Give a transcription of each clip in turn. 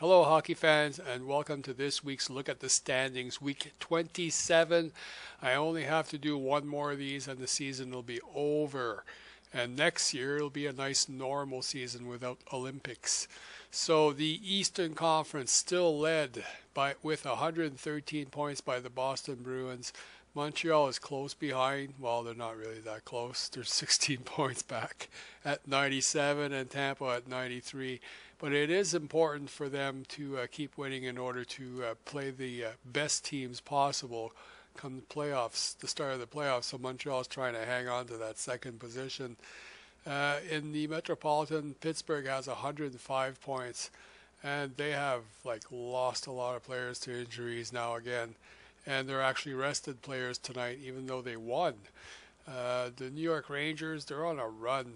Hello, hockey fans, and welcome to this week's Look at the Standings, week 27. I only have to do one more of these, and the season will be over. And next year, it'll be a nice normal season without Olympics. So the Eastern Conference still led with 113 points by the Boston Bruins. Montreal is close behind. Well, they're not really that close. They're 16 points back at 97 and Tampa at 93. But it is important for them to keep winning in order to play the best teams possible come the playoffs, the start of the playoffs. So Montreal is trying to hang on to that second position. In the Metropolitan, Pittsburgh has 105 points, and they have lost a lot of players to injuries now again. And they're actually rested players tonight, even though they won. The New York Rangers, they're on a run.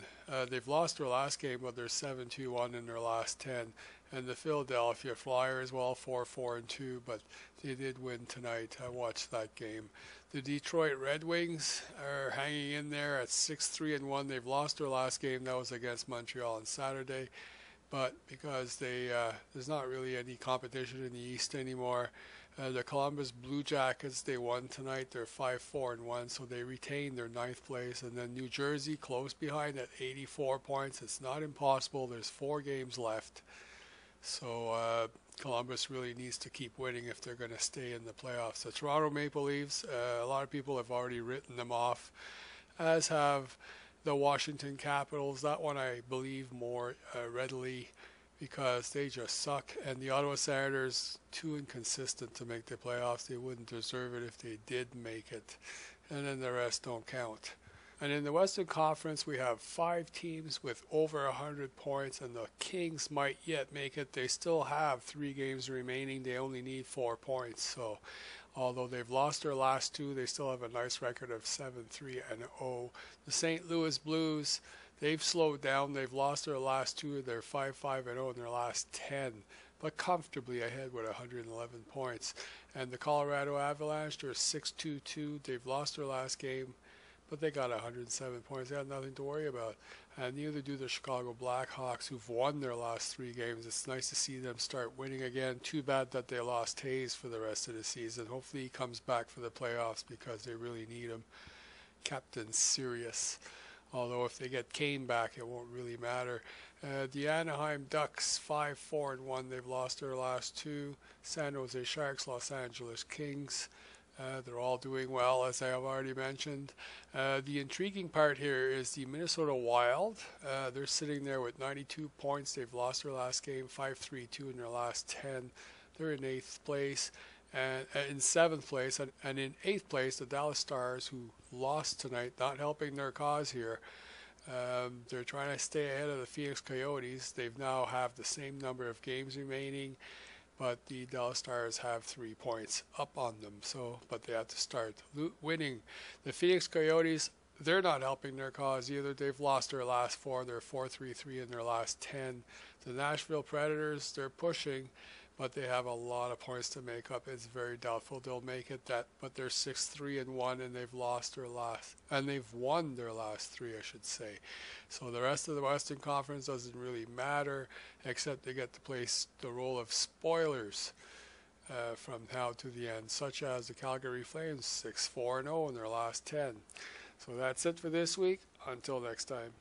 They've lost their last game, but they're 7-2-1 in their last 10. And the Philadelphia Flyers, well, 4-4-2, but they did win tonight. I watched that game. The Detroit Red Wings are hanging in there at 6-3-1. They've lost their last game. That was against Montreal on Saturday. But because there's not really any competition in the East anymore, the Columbus Blue Jackets, they won tonight. They're 5-4-1, so they retain their ninth place. And then New Jersey close behind at 84 points. It's not impossible. There's 4 games left. So Columbus really needs to keep winning if they're going to stay in the playoffs. The Toronto Maple Leafs, a lot of people have already written them off, as have the Washington Capitals. That one I believe more readily, because they just suck. And the Ottawa Senators, too inconsistent to make the playoffs. They wouldn't deserve it if they did make it. And then the rest don't count. And in the Western Conference, we have 5 teams with over 100 points, and the Kings might yet make it. They still have 3 games remaining. They only need 4 points. So although they've lost their last 2, they still have a nice record of 7-3-0. The St. Louis Blues, they've slowed down. They've lost their last 2. They're 5-5-0 in their last 10, but comfortably ahead with 111 points. And the Colorado Avalanche, they're 6-2-2. They've lost their last game, but they got 107 points. They had nothing to worry about. And neither do the Chicago Blackhawks, who've won their last 3 games. It's nice to see them start winning again. Too bad that they lost Hayes for the rest of the season. Hopefully he comes back for the playoffs, because they really need him. Captain Serious. Although if they get Kane back, it won't really matter. The Anaheim Ducks, 5-4-1. They've lost their last 2. San Jose Sharks, Los Angeles Kings. They're all doing well, as I have already mentioned. The intriguing part here is the Minnesota Wild. They're sitting there with 92 points. They've lost their last game, 5-3-2 in their last 10. They're in 8th place. And in 7th place, and in 8th place, the Dallas Stars, who lost tonight, not helping their cause here. They're trying to stay ahead of the Phoenix Coyotes. They've now have the same number of games remaining, but the Dallas Stars have 3 points up on them. But they have to start winning. The Phoenix Coyotes, they're not helping their cause either. They've lost their last 4. They're 4-3-3 in their last 10. The Nashville Predators, they're pushing, but they have a lot of points to make up. It's very doubtful they'll make it. But they're 6-3-1, and they've lost their last, and they've won their last 3, I should say. So the rest of the Western Conference doesn't really matter, except they get to play the role of spoilers from now to the end, such as the Calgary Flames, 6-4-0 in their last 10. So that's it for this week. Until next time.